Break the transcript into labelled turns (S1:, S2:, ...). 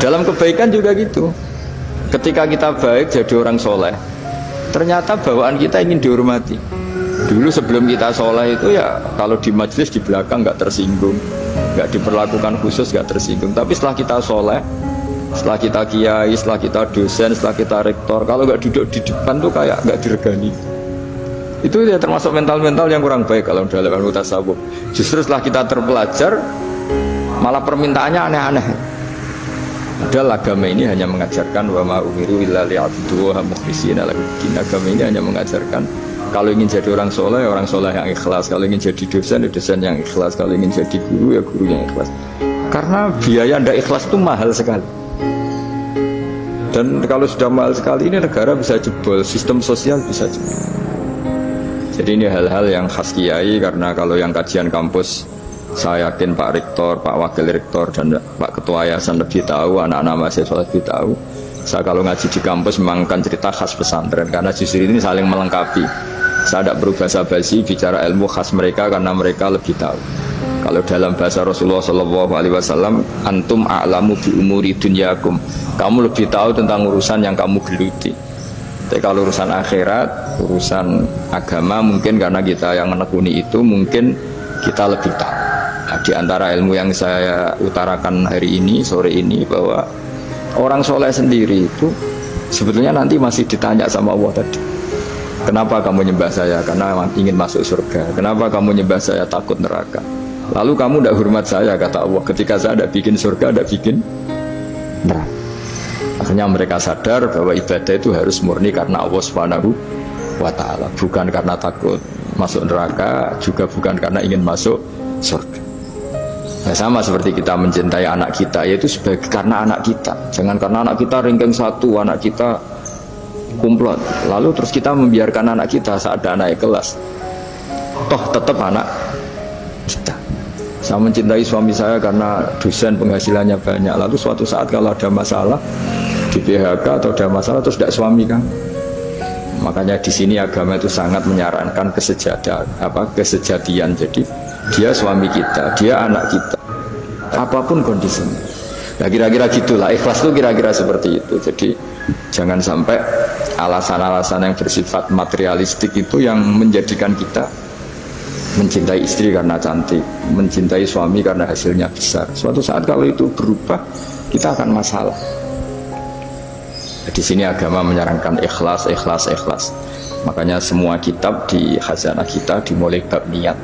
S1: Dalam kebaikan juga gitu. Ketika kita baik jadi orang soleh, ternyata bawaan kita ingin dihormati. Dulu sebelum kita soleh itu ya kalau di majelis di belakang nggak tersinggung, nggak diperlakukan khusus, nggak tersinggung. Tapi setelah kita soleh, setelah kita kiai, setelah kita dosen, setelah kita rektor, kalau nggak duduk di depan tuh kayak nggak diregani. Itu ya termasuk mental-mental yang kurang baik kalau dalam ilmu tasawuf. Justru setelah kita terpelajar, malah permintaannya aneh-aneh. Padahal agama ini hanya mengajarkan wa ma umiru illa liya'budu wa mukhlishina lahuddin. Agama ini hanya mengajarkan kalau ingin jadi orang soleh yang ikhlas. Kalau ingin jadi dosen, ya dosen yang ikhlas. Kalau ingin jadi guru, ya guru yang ikhlas. Karena biaya ndak ikhlas itu mahal sekali. Dan kalau sudah mahal sekali ini negara bisa jebol, sistem sosial bisa jebol. Jadi ini hal-hal yang khas kiai, karena kalau yang kajian kampus saya yakin Pak Rektor, Pak Wakil Rektor, dan Pak Ketua Yayasan lebih tahu, anak-anak mahasiswa lebih tahu. Saya kalau ngaji di kampus memang kan cerita khas pesantren, karena justru ini saling melengkapi. Saya tidak berubah basi bicara ilmu khas mereka karena mereka lebih tahu. Kalau dalam bahasa Rasulullah SAW, antum a'lamu bi umuri dunyakum. Kamu lebih tahu tentang urusan yang kamu geluti. Tapi kalau urusan akhirat, urusan agama, mungkin karena kita yang menekuni itu, mungkin kita lebih tahu. Nah, di antara ilmu yang saya utarakan hari ini, sore ini, bahwa orang soleh sendiri itu sebetulnya nanti masih ditanya sama Allah tadi. Kenapa kamu nyembah saya? Karena ingin masuk surga. Kenapa kamu nyembah saya? Takut neraka. Lalu kamu tidak hormat saya, kata Allah, ketika saya tidak bikin surga, tidak bikin neraka. Akhirnya mereka sadar bahwa ibadah itu harus murni karena Allah Subhanahu wa Ta'ala, bukan karena takut masuk neraka, juga bukan karena ingin masuk surga. Nah, sama seperti kita mencintai anak kita, yaitu sebagai karena anak kita. Jangan karena anak kita ringkeng satu, anak kita kumplot, lalu terus kita membiarkan anak kita saat ada anak kelas. Toh tetap anak kita. Saya mencintai suami saya karena dosen penghasilannya banyak. Lalu suatu saat kalau ada masalah di PHK atau ada masalah terus tidak suami kan. Makanya di sini agama itu sangat menyarankan kesejatian. Jadi dia suami kita, dia anak kita, apapun kondisinya. Nah kira-kira gitulah, ikhlas itu kira-kira seperti itu. Jadi jangan sampai alasan-alasan yang bersifat materialistik itu yang menjadikan kita mencintai istri karena cantik, mencintai suami karena hasilnya besar. Suatu saat kalau itu berubah, kita akan masalah. Di sini agama menyarankan ikhlas. Makanya semua kitab di khazanah kita dimulai bab niat.